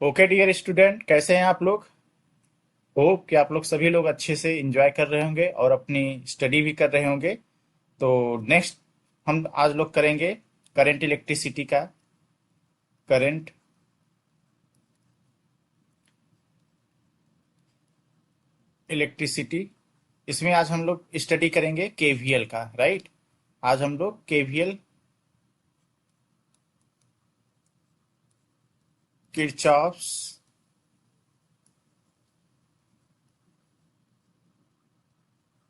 Okay dear student, कैसे हैं आप लोग। होप कि आप लोग सभी लोग अच्छे से एंजॉय कर रहे होंगे और अपनी स्टडी भी कर रहे होंगे। तो नेक्स्ट हम आज लोग करेंगे करंट इलेक्ट्रिसिटी का। करंट इलेक्ट्रिसिटी, इसमें आज हम लोग स्टडी करेंगे केवीएल का, राइट। आज हम लोग केवीएल, किरचॉफ्स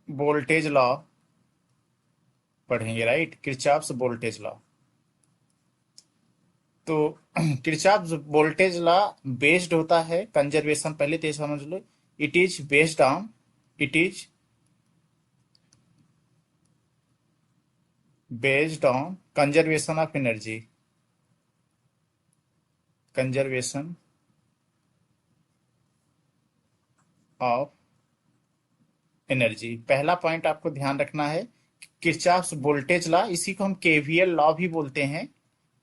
वोल्टेज लॉ पढ़ेंगे, राइट। Kirchhoff's voltage law. तो किरचॉफ वोल्टेज लॉ बेस्ड होता है कंजर्वेशन, पहले तो ये समझ लो। It is based on it is based on conservation of energy. Conservation of energy, पहला पॉइंट आपको ध्यान रखना है। किरचॉफ्स वोल्टेज लॉ, इसी को हम केवीएल लॉ भी बोलते हैं।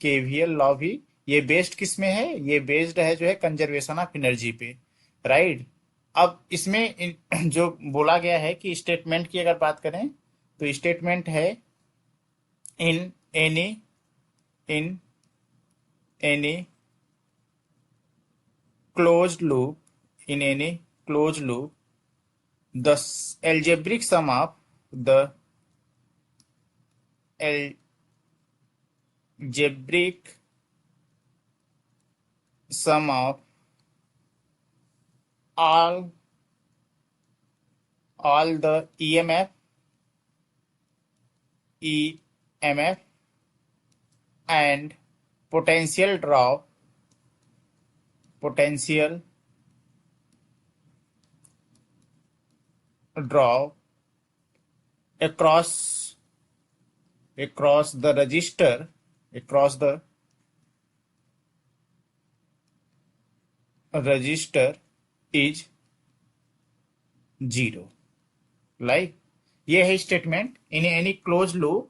केवीएल लॉ भी, ये बेस्ड किस में है? ये बेस्ड है जो है कंजर्वेशन ऑफ एनर्जी पे, राइट। अब इसमें जो बोला गया है कि स्टेटमेंट की अगर बात करें तो स्टेटमेंट है in any in any closed loop in any closed loop, the algebraic sum of the algebraic sum of all the EMF and potential drop across the register across the register is zero, like. ये है statement in any close loop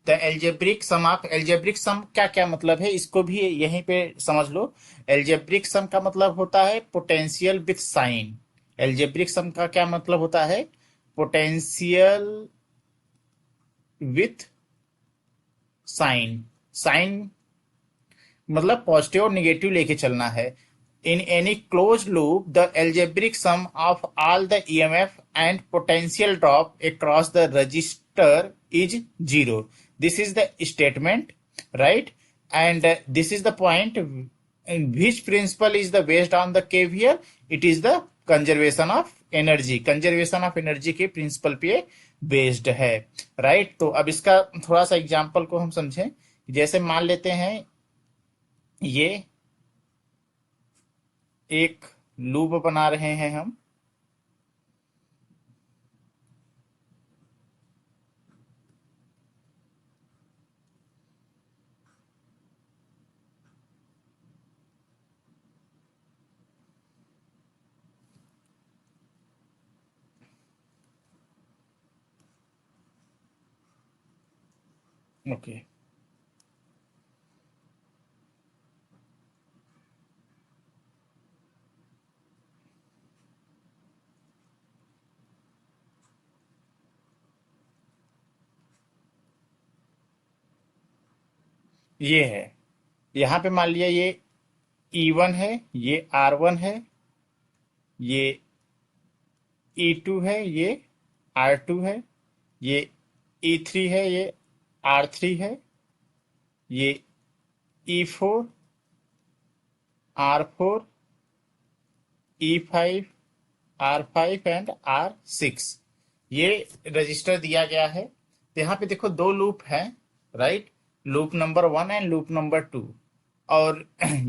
the algebraic sum of. Algebraic sum क्या क्या मतलब है, इसको भी यहीं पे समझ लो। एल्जेब्रिक सम का मतलब होता है potential with sign. Algebraic sum का क्या मतलब होता है? Potential with sign. साइन मतलब पॉजिटिव और निगेटिव लेके चलना है। In any close loop the algebraic sum of all the EMF and potential drop across the resistor is zero. This is the statement, right. And this is the point which principle is the based on the KVL? It is the conservation of energy. Conservation of energy के principal पे based है, right. तो अब इसका थोड़ा सा example को हम समझें। जैसे मान लेते हैं ये एक लूप बना रहे हैं हम। ओके, ये है। यहां पे मान लिया ये E1 है, ये R1 है, ये E2 है, ये R2 है, ये E3 है, ये R3 है, ये E4, R4, E5, R5 and R6, ये रजिस्टर दिया गया है। तो यहाँ पे देखो दो लूप हैं, right. Loop number 1 and loop number 2। और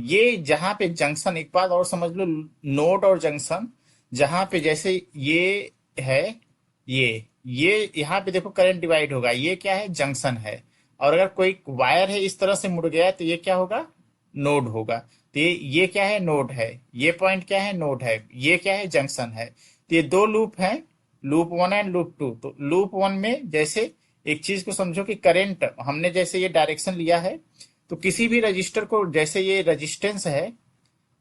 ये जहां पे जंक्शन, एक बात और समझ लो, नोड और जंक्शन जहां पे जैसे ये है, ये यहाँ पे देखो करंट डिवाइड होगा, ये क्या है? जंक्शन है। और अगर कोई वायर है इस तरह से मुड़ गया तो ये क्या होगा? नोड होगा। तो ये क्या है? नोड है। ये पॉइंट क्या है? नोड है। ये क्या है? जंक्शन है। तो ये दो लूप हैं, लूप 1 एंड लूप 2। तो लूप 1 में जैसे एक चीज को समझो कि करंट हमने जैसे ये डायरेक्शन लिया है, तो किसी भी रजिस्टर को, जैसे ये रेजिस्टेंस है,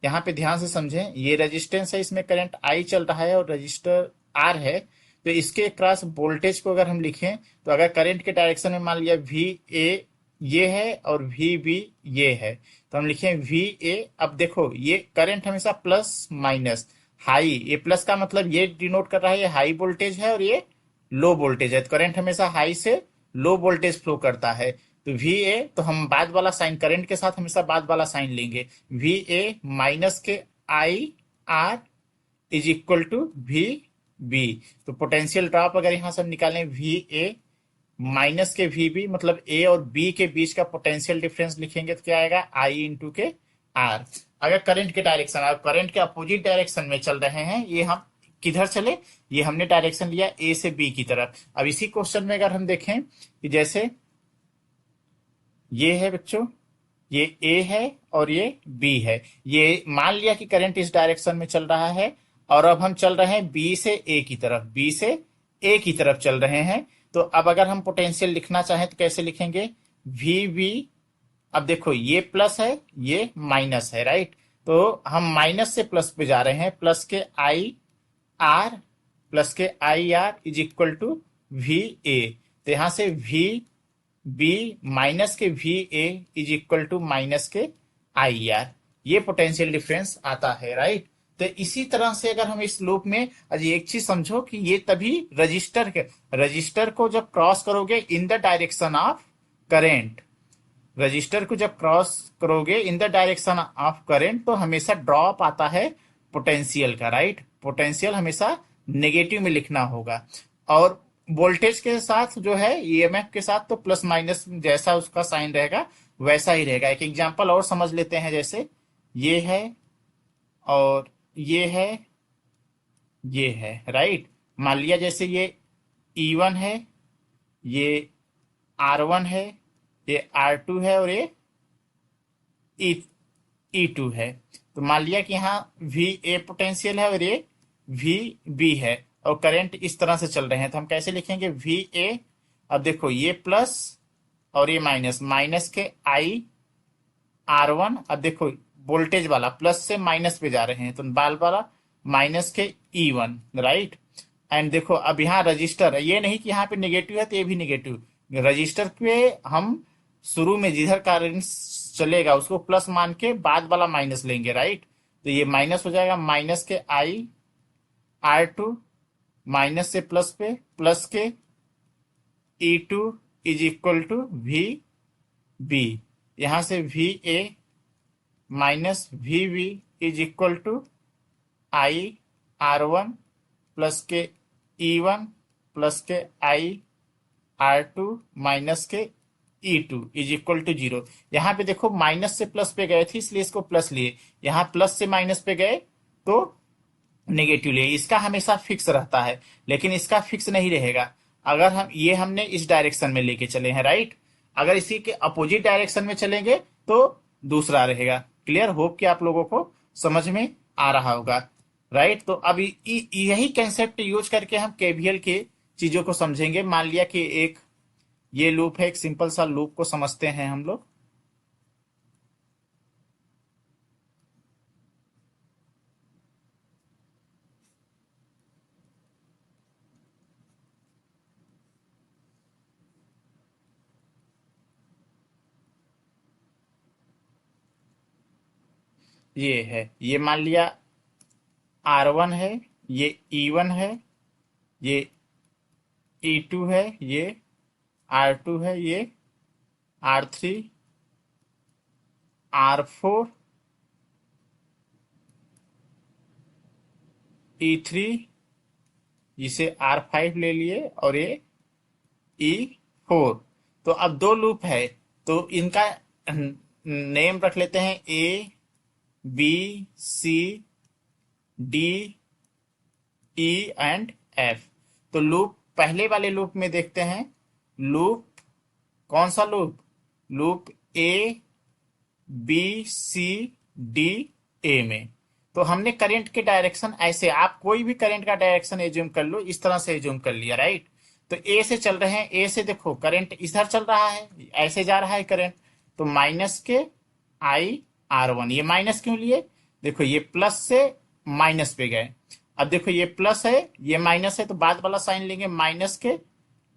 यहाँ पे ध्यान से समझें, ये रेजिस्टेंस है, इसमें करंट आई चल रहा है और रजिस्टर आर है। तो इसके क्रॉस वोल्टेज को अगर हम लिखें, तो अगर करंट के डायरेक्शन में मान लिया वी ए ये है और वी बी ये है, तो हम लिखें वी ए। अब देखो ये करंट हमेशा प्लस माइनस हाई, ये प्लस का मतलब ये डिनोट कर रहा है ये हाई वोल्टेज है और ये लो वोल्टेज है। तो करंट हमेशा हाई से लो वोल्टेज फ्लो करता है। तो वी ए, तो हम बाद वाला साइन करंट के साथ हमेशा बाद वाला साइन लेंगे। वी ए माइनस के I R is equal to V B. तो पोटेंशियल ड्रॉप अगर यहां से हम निकालें वी ए माइनस के वी बी, मतलब ए और बी के बीच का पोटेंशियल डिफरेंस लिखेंगे तो क्या आएगा, आई इंटू के आर। अगर करंट के डायरेक्शन, अगर करंट के अपोजिट डायरेक्शन में चल रहे हैं, ये हम किधर चले, ये हमने डायरेक्शन लिया ए से बी की तरफ। अब इसी क्वेश्चन में अगर हम देखें कि जैसे ये है बच्चों, ये ए है और ये बी है, ये मान लिया कि करंट इस डायरेक्शन में चल रहा है और अब हम चल रहे हैं बी से ए की तरफ, बी से ए की तरफ चल रहे हैं। तो अब अगर हम पोटेंशियल लिखना चाहें तो कैसे लिखेंगे, वी बी। अब देखो ये प्लस है ये माइनस है, राइट। तो हम माइनस से प्लस पे जा रहे हैं, प्लस के आई आर, प्लस के I R is equal to V A. तो यहां से वी बी माइनस के V A is equal to minus के आई आर, ये पोटेंशियल डिफरेंस आता है, राइट। तो इसी तरह से अगर हम इस लूप में, अजी एक चीज समझो कि ये तभी रजिस्टर को जब क्रॉस करोगे in the direction of current, register को जब क्रॉस करोगे in the direction of current, तो हमेशा ड्रॉप आता है पोटेंशियल का, राइट। पोटेंशियल हमेशा नेगेटिव में लिखना होगा और वोल्टेज के साथ जो है ईएमएफ के साथ तो प्लस माइनस जैसा उसका साइन रहेगा वैसा ही रहेगा। एक एग्जांपल और समझ लेते हैं, जैसे ये है और ये है, ये है, राइट। मान लिया जैसे ये E1 है, ये R1 है, ये R2 है और ये E2 है। तो मान लिया कि यहाँ वी ए पोटेंशियल है और ये वी बी है और करंट इस तरह से चल रहे हैं, तो हम कैसे लिखेंगे वी ए। अब देखो ये प्लस और ये माइनस, माइनस के आई R1। अब देखो वोल्टेज वाला प्लस से माइनस पे जा रहे हैं, तो बाल वाला माइनस के E1, राइट। एंड देखो अब यहाँ रजिस्टर है, ये नहीं कि यहाँ पे नेगेटिव है तो ये भी नेगेटिव, रजिस्टर पे हम शुरू में जिधर करंट चलेगा उसको प्लस मान के बाद वाला माइनस लेंगे, राइट। तो ये माइनस हो जाएगा, माइनस के आई R2 माइनस से प्लस पे, प्लस के E2 is equal to V B. यहां से V A minus V B is equal to I R1 plus के E1 प्लस के आई R2 माइनस के E2 इज इक्वल टू 0। यहां पे देखो माइनस से प्लस पे गए थे इसलिए इसको प्लस लिए, यहां प्लस से माइनस पे गए तो नेगेटिव लिए। इसका हमेशा फिक्स रहता है लेकिन इसका फिक्स नहीं रहेगा अगर हम ये हमने इस डायरेक्शन में लेके चले हैं, राइट। अगर इसी के अपोजिट डायरेक्शन में चलेंगे तो दूसरा रहेगा। क्लियर, होप कि आप लोगों को समझ में आ रहा होगा, राइट। तो अब यही कंसेप्ट यूज करके हम केवीएल के चीजों को समझेंगे। मान लिया कि एक ये लूप है, एक सिंपल सा लूप को समझते हैं हम लोग। ये है, ये मान लिया R1 है, ये E1 है, ये E2 है, ये R2 है, ये R3, R4, E3, इसे R5 ले लिए और ये E4। तो अब दो लूप है तो इनका नेम रख लेते हैं A B C D E and F। तो लूप पहले वाले लूप में देखते हैं, लूप कौन सा loop, loop A B C D A में। तो हमने करंट के डायरेक्शन ऐसे, आप कोई भी करंट का डायरेक्शन एज्यूम कर लो, इस तरह से एज्यूम कर लिया, राइट। तो ए से चल रहे हैं, ए से देखो करंट इधर चल रहा है, ऐसे जा रहा है करंट, तो माइनस के आई R1। ये माइनस क्यों लिए, देखो ये प्लस से माइनस पे गए। अब देखो ये प्लस है ये माइनस है, तो बाद वाला साइन लेंगे माइनस के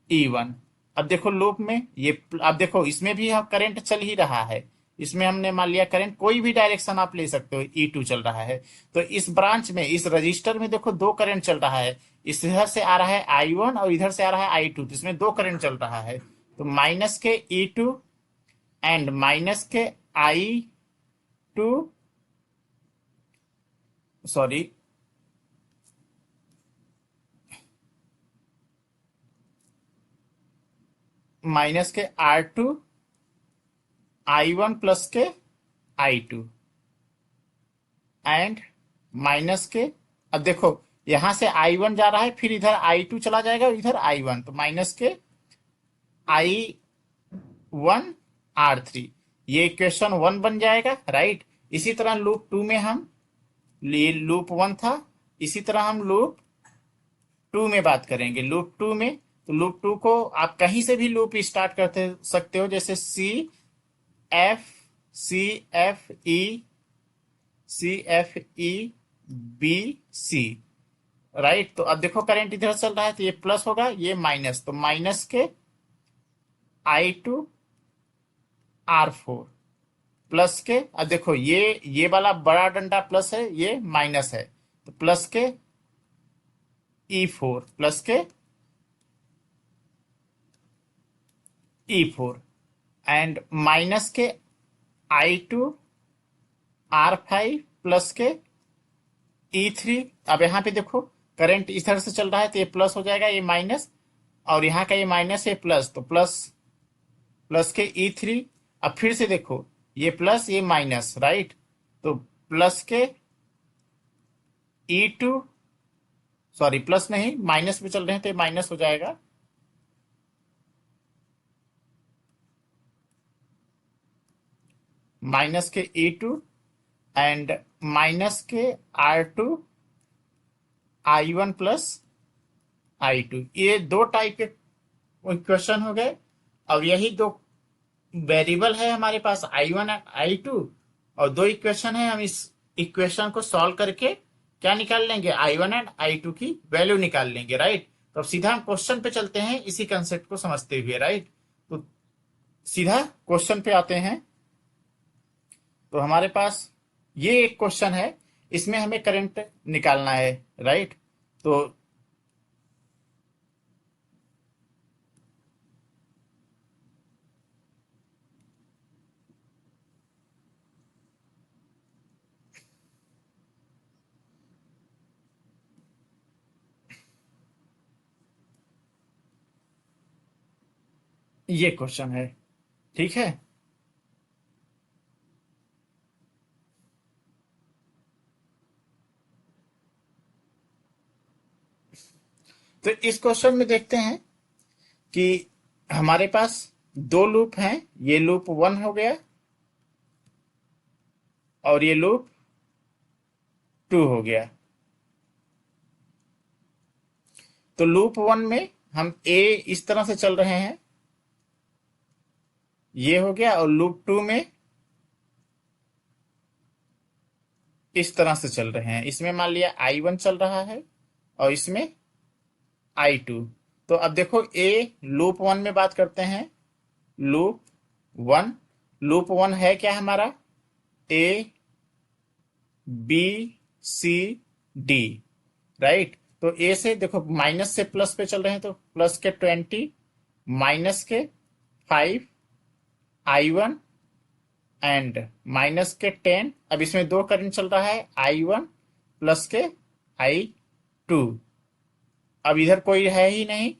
E1। अब देखो लूप में ये अब देखो इसमें भी हम करंट चल ही रहा है। इसमें हमने मान लिया करंट कोई भी डायरेक्शन आप ले सकते हो, E2 चल रहा है। तो इस ब्रांच में इस रजिस्टर में देखो दो करंट चल रहा है। इस इधर से आ रहा है I1 और इधर से आ रहा है I2, तो इसमें दो करंट चल रहा है। तो माइनस के E2 एंड माइनस के I2, सॉरी माइनस के R2 I1 प्लस के I2 एंड माइनस के, अब देखो यहां से I1 जा रहा है फिर इधर I2 चला जाएगा और इधर I1, तो माइनस के I1 R3, ये इक्वेशन 1 बन जाएगा, राइट। इसी तरह लूप 2 में हम, ये लूप 1 था, इसी तरह हम लूप 2 में बात करेंगे। लूप 2 में, तो लूप 2 को आप कहीं से भी लूप स्टार्ट करते सकते हो, जैसे F C F E B C, right. तो अब देखो करंट इधर चल रहा है तो ये प्लस होगा, ये माइनस, तो माइनस के I2 R4 प्लस के, अब देखो ये वाला बड़ा डंडा प्लस है, ये माइनस है, तो प्लस के E4 प्लस के E4 एंड माइनस के I2 R5 प्लस के E3। अब यहाँ पे देखो करंट इधर से चल रहा है तो ये प्लस हो जाएगा, ये माइनस, और यहाँ का ये माइनस, ये प्लस, तो प्लस प्लस के E3। अब फिर से देखो ये प्लस ये माइनस, राइट, तो प्लस के E2, सॉरी प्लस नहीं माइनस में चल रहे हैं तो ये माइनस हो जाएगा, माइनस के E2 एंड माइनस के R2 I1 प्लस I2। ये दो टाइप के इक्वेशन हो गए। अब यही दो वेरिएबल है हमारे पास I1 और I2, और दो इक्वेशन है, हम इस इक्वेशन को सॉल्व करके क्या निकाल लेंगे, I1 एंड I2 की वैल्यू निकाल लेंगे, राइट। तो अब सीधा हम क्वेश्चन पे चलते हैं इसी कंसेप्ट को समझते हुए, राइट। तो सीधा क्वेश्चन पे आते हैं। तो हमारे पास ये एक क्वेश्चन है, इसमें हमें करंट निकालना है, राइट। तो ये क्वेश्चन है, ठीक है। तो इस क्वेश्चन में देखते हैं कि हमारे पास दो लूप हैं, ये लूप 1 हो गया और ये लूप 2 हो गया। तो लूप 1 में हम ए इस तरह से चल रहे हैं, ये हो गया, और लूप 2 में इस तरह से चल रहे हैं। इसमें मान लिया I1 चल रहा है और इसमें I2। तो अब देखो ए लूप 1 में बात करते हैं, लूप 1, लूप 1 है क्या हमारा, A B C D, right. तो ए से देखो माइनस से प्लस पे चल रहे हैं, तो प्लस के 20 माइनस के 5 I1 एंड माइनस के 10। अब इसमें दो करंट चल रहा है, I1 प्लस के I2। अब इधर कोई है ही नहीं,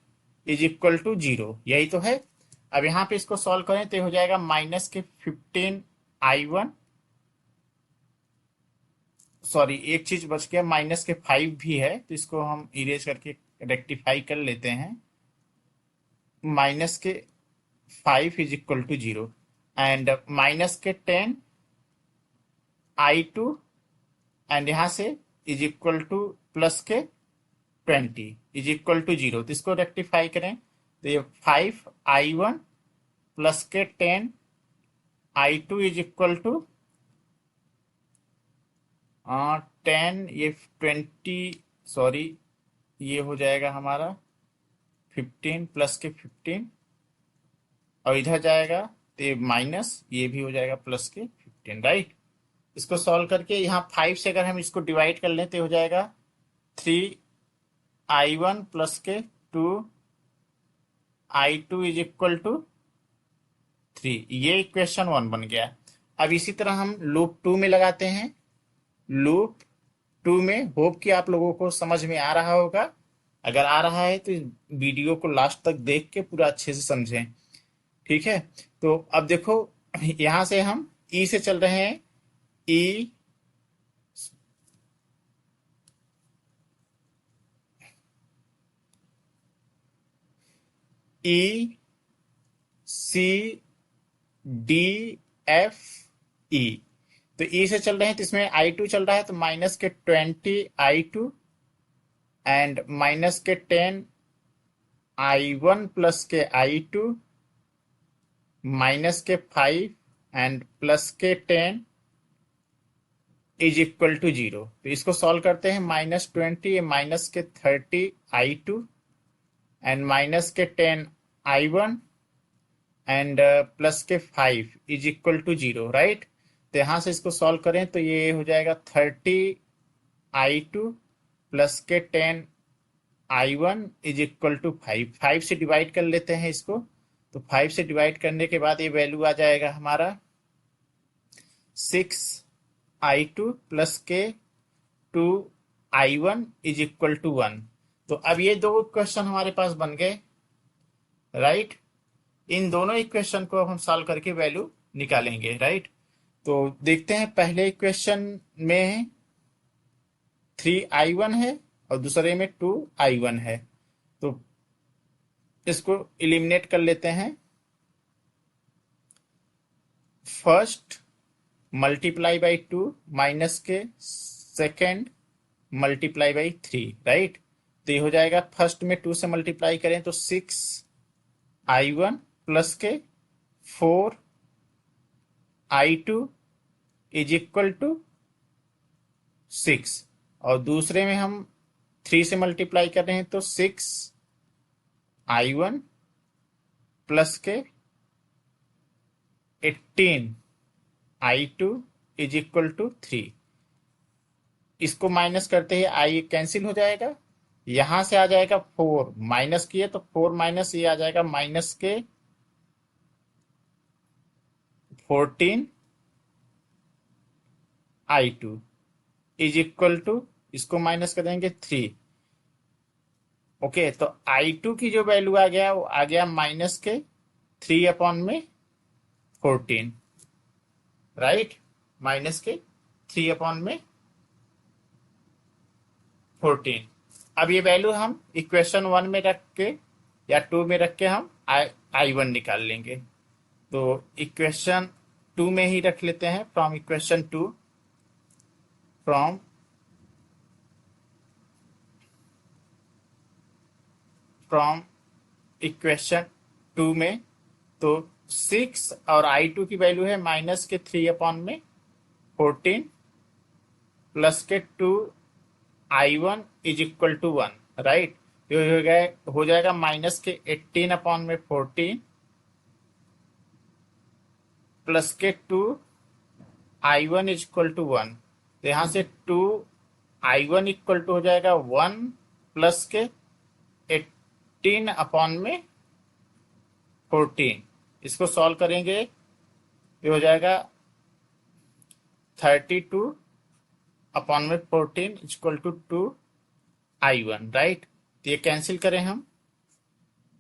इज इक्वल टू 0, यही तो है। अब यहां पे इसको सॉल्व करें तो हो जाएगा माइनस के 15 I1, सॉरी एक चीज बच गया, माइनस के 5 भी है, तो इसको हम इरेज करके रेक्टिफाई कर लेते हैं। माइनस के 5 is equal to 0 and minus के 10 I2 एंड यहां से इज इक्वल टू प्लस के 20 इज इक्वल टू 0। तो इसको रेक्टिफाई करें तो ये 5 I1 प्लस के 10 I2 इज इक्वल टू 10, ये 20, सॉरी, ये हो जाएगा हमारा 15 प्लस के 15, और इधर जाएगा तो ये माइनस, ये भी हो जाएगा प्लस के 15, राइट। इसको सॉल्व करके यहाँ 5 से अगर हम इसको डिवाइड कर लें तो हो जाएगा 3i1 प्लस के 2i2 इज इक्वल टू 3। ये इक्वेशन 1 बन गया। अब इसी तरह हम लूप 2 में लगाते हैं। लूप 2 में होप कि आप लोगों को समझ में आ रहा होगा। अगर आ रहा है तो इस वीडियो को लास्ट तक देख के पूरा अच्छे से समझें, ठीक है। तो अब देखो, यहां से हम ई से चल रहे हैं। ई ई सी डी एफ ई, तो ई से चल रहे हैं तो इसमें i2 चल रहा है, तो माइनस के 20i2 एंड माइनस के 10i1 प्लस के i2 माइनस के 5 एंड प्लस के 10 इज इक्वल टू 0। तो इसको सॉल्व करते हैं। -20 माइनस के 30i2 एंड माइनस के 10i1 एंड प्लस के 5 इज इक्वल टू 0, राइट। तो यहां से इसको सॉल्व करें तो ये हो जाएगा 30i2 प्लस के 10i1 इज इक्वल टू 5। 5 से डिवाइड कर लेते हैं इसको, तो 5 से डिवाइड करने के बाद ये वैल्यू आ जाएगा हमारा 6i2 प्लस के 2i1 इज इक्वल टू 1। तो अब ये दो क्वेश्चन हमारे पास बन गए, राइट। इन दोनों इक्वेशन को अब हम सॉल्व करके वैल्यू निकालेंगे, राइट। तो देखते हैं, पहले इक्वेशन में 3i1 है और दूसरे में 2i1 है, तो इसको इलिमिनेट कर लेते हैं। फर्स्ट मल्टीप्लाई बाई 2 माइनस के सेकेंड मल्टीप्लाई बाई 3, राइट। तो ये हो जाएगा, फर्स्ट में 2 से मल्टीप्लाई करें तो 6i1 प्लस के 4i2 इज इक्वल टू 6, और दूसरे में हम 3 से मल्टीप्लाई कर रहे हैं तो 6i1 प्लस के 18i2 इज इक्वल टू 3। इसको माइनस करते ही आई कैंसिल हो जाएगा, यहां से आ जाएगा 4 माइनस किए तो 4 माइनस ये आ जाएगा माइनस के 14i2 इज इक्वल टू, इसको माइनस कर देंगे 3। ओके, तो i2 की जो वैल्यू आ गया वो आ गया माइनस के 3/14, राइट। माइनस के 3/14। अब ये वैल्यू हम इक्वेशन 1 में रख के या 2 में रख के हम i1 निकाल लेंगे। तो इक्वेशन 2 में ही रख लेते हैं। फ्रॉम इक्वेशन 2, फ्रॉम इक्वेशन 2 में, तो 6 और i2 की वैल्यू है माइनस के 3/14 प्लस के 2i1 is equal to 1, right. तो हो जाएगा माइनस के 18/14 प्लस के 2i1 इज इक्वल टू 1। तो यहां से 2i1 इक्वल टू हो जाएगा 1 प्लस के 18/14। इसको सॉल्व करेंगे ये हो जाएगा 32/14 इक्वल टू 2i1, राइट। तो ये कैंसिल करें हम,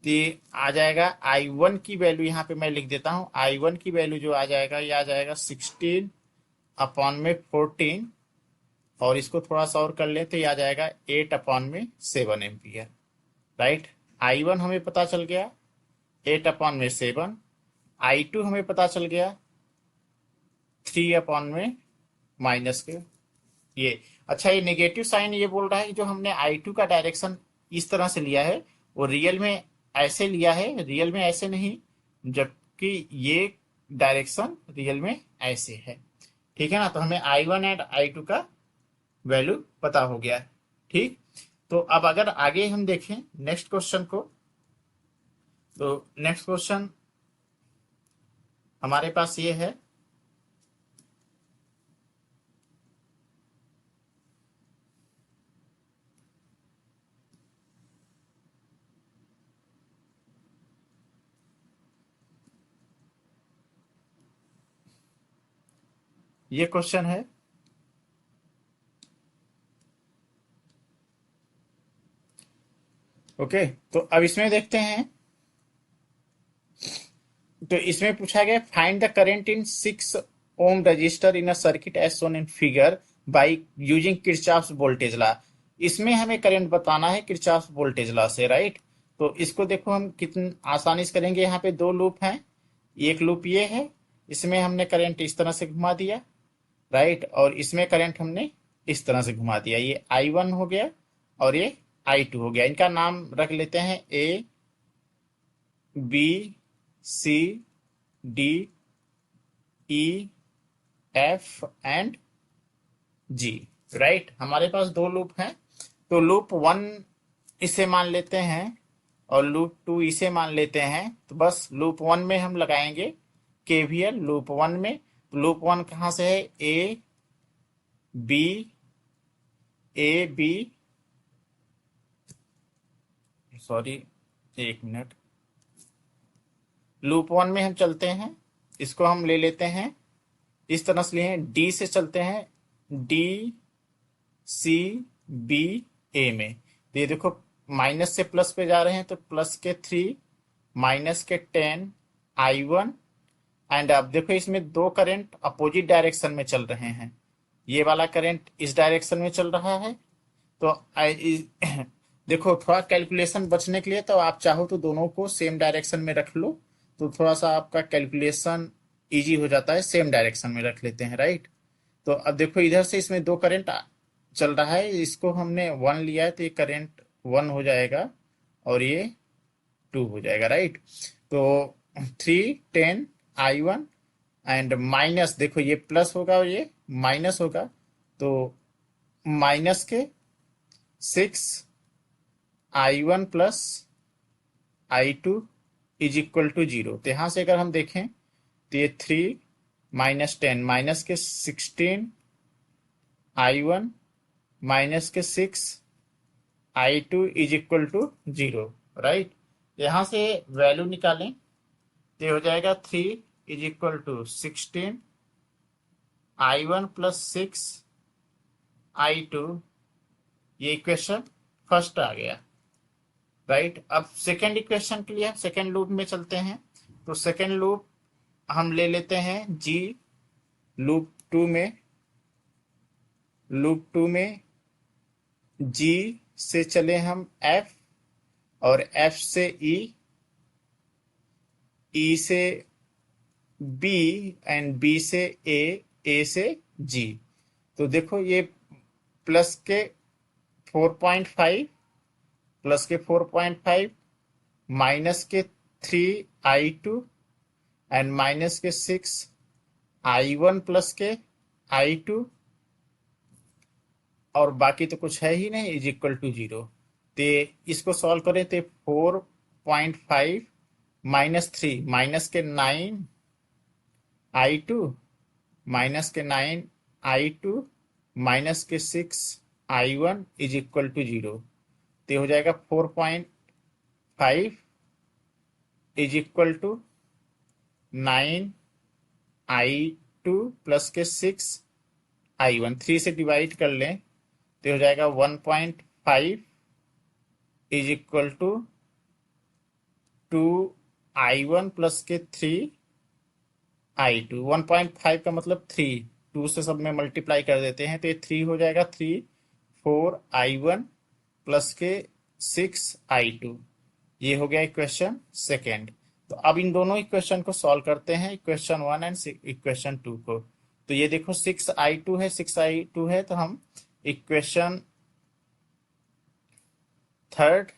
तो ये आ जाएगा i1 की वैल्यू, यहाँ पे मैं लिख देता हूँ। i1 की वैल्यू जो आ जाएगा ये आ जाएगा 16/14, और इसको थोड़ा सा और कर ले तो ये आ जाएगा 8/7 एम्पियर, राइट। i1 हमें पता चल गया 8/7, i2 हमें पता चल गया 3/ माइनस के ये। अच्छा, ये नेगेटिव साइन ये बोल रहा है कि जो हमने i2 का डायरेक्शन इस तरह से लिया है वो रियल में ऐसे लिया है, रियल में ऐसे नहीं, जबकि ये डायरेक्शन रियल में ऐसे है, ठीक है ना। तो हमें i1 एंड i2 का वैल्यू पता हो गया। ठीक, तो अब अगर आगे हम देखें नेक्स्ट क्वेश्चन को, तो नेक्स्ट क्वेश्चन हमारे पास ये है। ये क्वेश्चन है, ओके। तो अब इसमें देखते हैं, तो इसमें पूछा गया find the current in 6 ohm resistor in a circuit as shown in figure by using Kirchhoff's voltage law. इसमें हमें करंट बताना है किरचॉफ्स वोल्टेज लॉ से, राइट। तो इसको देखो हम कितनी आसानी से करेंगे। यहाँ पे दो लूप हैं, एक लूप ये है, इसमें हमने करंट इस तरह से घुमा दिया, राइट, और इसमें करंट हमने इस तरह से घुमा दिया। ये I1 हो गया और ये I2 हो गया। इनका नाम रख लेते हैं A B C D E F and G, right. हमारे पास दो लूप हैं, तो लूप 1 इसे मान लेते हैं और लूप 2 इसे मान लेते हैं। तो बस लूप 1 में हम लगाएंगे KVL लूप 1 में। लूप 1 कहाँ से है? B A B, सॉरी एक मिनट, लूप 1 में हम चलते हैं, इसको हम ले लेते हैं इस तरह से, लिए डी से चलते हैं, D C B A में। तो ये देखो माइनस से प्लस पे जा रहे हैं, तो प्लस के 3 माइनस के 10 I1। एंड अब देखो इसमें दो करंट अपोजिट डायरेक्शन में चल रहे हैं। ये वाला करंट इस डायरेक्शन में चल रहा है, तो देखो थोड़ा कैलकुलेशन बचने के लिए तो आप चाहो तो दोनों को सेम डायरेक्शन में रख लो, तो थोड़ा सा आपका कैलकुलेशन इजी हो जाता है। सेम डायरेक्शन में रख लेते हैं, राइट। तो अब देखो इधर से इसमें दो करंट चल रहा है, इसको हमने 1 लिया है, तो ये करंट 1 हो जाएगा और ये 2 हो जाएगा, राइट। तो 3 10 I1 एंड माइनस, देखो ये प्लस होगा और ये माइनस होगा, तो माइनस के 6 I1 plus I2 is equal to 0। तो यहां से अगर हम देखें तो ये 3 माइनस 10 माइनस के 16 I1 माइनस के 6 I2 is equal to 0, right. यहां से वैल्यू निकालें तो ये हो जाएगा 3 is equal to 16 I1 plus 6 I2। ये इक्वेशन फर्स्ट आ गया, राइट। अब सेकेंड इक्वेशन के लिए हम सेकेंड लूप में चलते हैं, तो सेकेंड लूप हम ले लेते हैं G। लूप 2 में G से चले हम F, और F से E से B एंड B से A से G। तो देखो ये प्लस के 4.5 प्लस के 4.5 माइनस के 3 I2 एंड माइनस के 6 I1 प्लस के I2, और बाकी तो कुछ है ही नहीं, इज इक्वल टू 0। तो इसको सॉल्व करें तो 4.5 माइनस 3 माइनस के 9 I2 माइनस के 9 I2 माइनस के 6 I1 इज इक्वल टू 0। तो हो जाएगा 4.5 is equal to 9 I2 plus के 6 I1, 3 से डिवाइड कर लें तो हो जाएगा 1.5 is equal to 2 I1 plus के 3 I2। 1.5 का मतलब 3, 2 से सब में मल्टीप्लाई कर देते हैं तो ये 3 हो जाएगा, 3 4 I1 प्लस के 6 I2। ये हो गया इक्वेशन सेकेंड। तो अब इन दोनों इक्वेशन को सॉल्व करते हैं, इक्वेशन 1 एंड इक्वेशन 2 को। तो ये देखो 6 I2 है, 6 I2 है, तो हम इक्वेशन थर्ड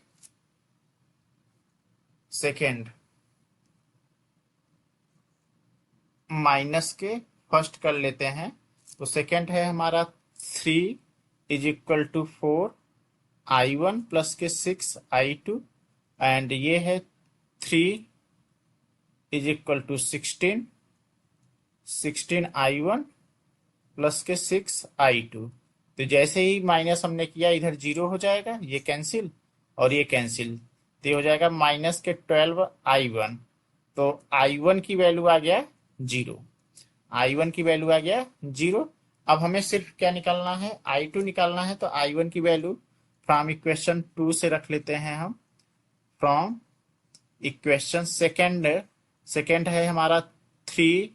सेकेंड माइनस के फर्स्ट कर लेते हैं। तो सेकेंड है हमारा 3 is equal to 4i1 plus के 6i2 एंड ये है 3 is equal to 16i1 plus के 6i2। तो जैसे ही माइनस हमने किया इधर 0 हो जाएगा, ये कैंसिल और ये कैंसिल, तो ये हो जाएगा माइनस के 12i1। तो i1 की वैल्यू आ गया 0, i1 की वैल्यू आ गया 0। अब हमें सिर्फ क्या निकालना है, i2 निकालना है। तो i1 की वैल्यू फ्रॉम इक्वेशन 2 से रख लेते हैं हम। फ्रॉम इक्वेशन सेकेंड है हमारा 3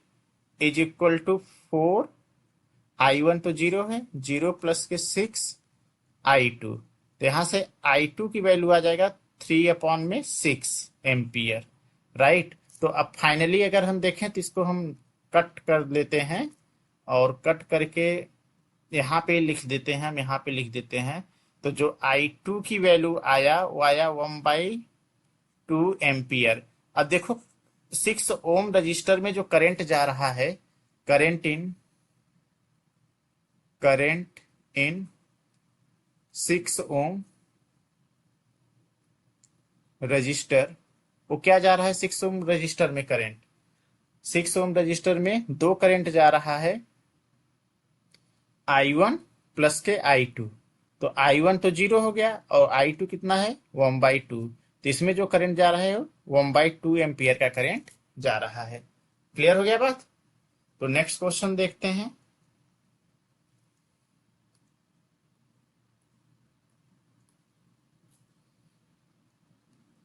इज इक्वल टू 4, i1 तो 0 है, 0 प्लस के 6i2। तो यहां से i2 की वैल्यू आ जाएगा 3/6 एम्पियर, राइट। तो अब फाइनली अगर हम देखें तो इसको हम कट कर लेते हैं और कट करके यहाँ पे लिख देते हैं, हम यहाँ पे लिख देते हैं। तो जो i2 की वैल्यू आया वो आया 1/2 एम्पियर। अब देखो 6 ओम रजिस्टर में जो करंट जा रहा है, करंट इन 6 ओम रजिस्टर, वो क्या जा रहा है 6 ओम रजिस्टर में करंट, 6 ओम रजिस्टर में दो करंट जा रहा है, i1 प्लस के i2। तो i1 तो 0 हो गया और i2 कितना है 1/2। तो इसमें जो करंट जा रहा है वो 1/2 एम्पियर का करंट जा रहा है। क्लियर हो गया बात। तो नेक्स्ट क्वेश्चन देखते हैं।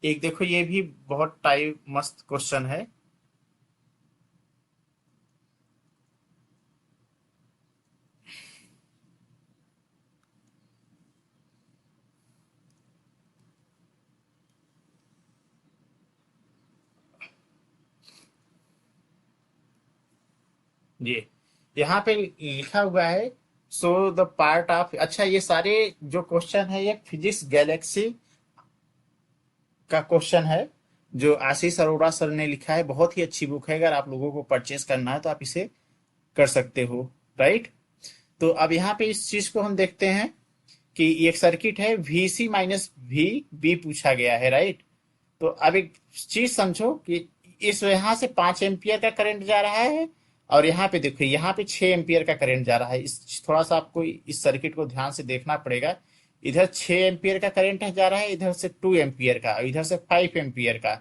एक देखो ये भी बहुत टाइप मस्त क्वेश्चन है। ये यहाँ पे लिखा हुआ है सो द पार्ट ऑफ, अच्छा ये सारे जो क्वेश्चन है ये फिजिक्स गैलेक्सी का क्वेश्चन है जो आशीष अरोड़ा सर ने लिखा है। बहुत ही अच्छी बुक है, अगर आप लोगों को परचेस करना है तो आप इसे कर सकते हो, राइट। तो अब यहाँ पे इस चीज को हम देखते हैं कि एक सर्किट है VC माइनस VB पूछा गया है, राइट। तो अब एक चीज समझो कि इस यहाँ से 5 एम्पियर का करंट जा रहा है और यहाँ पे देखो यहाँ पे 6 एम्पियर का करंट जा रहा है। इस थोड़ा सा आपको इस सर्किट को ध्यान से देखना पड़ेगा। इधर 6 एम्पियर का करंट जा रहा है, इधर से 2 एम्पियर का, इधर से 5 एम्पियर का।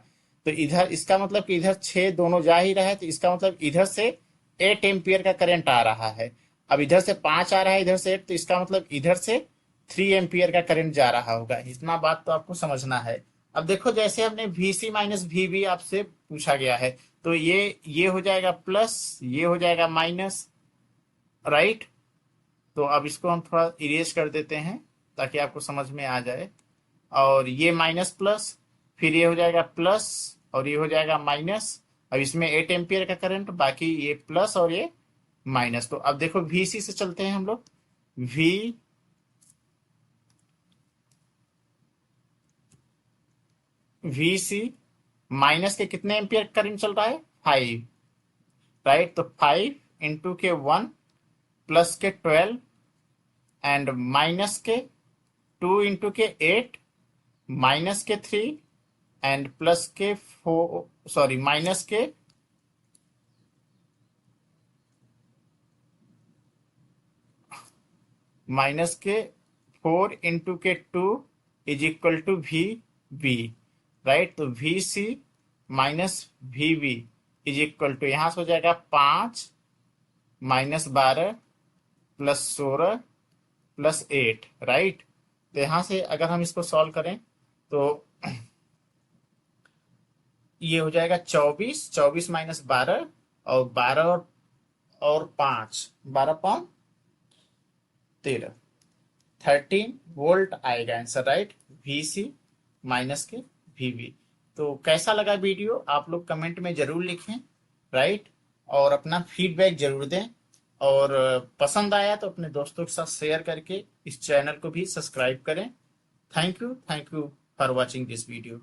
तो इधर इसका मतलब कि इधर 6 दोनों जा ही रहा है, तो इसका मतलब इधर से 8 एम्पियर का करंट आ रहा है। अब इधर से 5 आ रहा है, इधर से 8, तो इसका मतलब इधर से 3 एम्पियर का करंट जा रहा होगा। इतना बात तो आपको समझना है। अब देखो जैसे हमने VC माइनस VB आपसे पूछा गया है, तो ये हो जाएगा प्लस, ये हो जाएगा माइनस, राइट। तो अब इसको हम थोड़ा इरेज कर देते हैं ताकि आपको समझ में आ जाए। और ये माइनस प्लस, फिर ये हो जाएगा प्लस और ये हो जाएगा माइनस। अब इसमें 8 एम्पियर का करंट, बाकी ये प्लस और ये माइनस। तो अब देखो VC से चलते हैं हम लोग। VC माइनस के कितने एम्पियर करंट चल रहा है 5, राइट। तो 5 इंटू के 1 प्लस के 12 एंड माइनस के 2 इंटू के 8 माइनस के 3 एंड प्लस के 4, सॉरी माइनस के - 4 इंटू के 2 is equal to VB, right. तो VC minus VB is equal to, यहां से हो जाएगा 5 -12 प्लस 16 प्लस 8, राइट। तो यहां से अगर हम इसको सॉल्व करें तो ये हो जाएगा 24, 24 माइनस 12 और 12 और 5, 12 5 13, 13 वोल्ट आएगा आंसर, राइट। VC माइनस के VB। तो कैसा लगा वीडियो आप लोग कमेंट में जरूर लिखें, राइट। और अपना फीडबैक जरूर दें और पसंद आया तो अपने दोस्तों के साथ शेयर करके इस चैनल को भी सब्सक्राइब करें। Thank you for watching this video.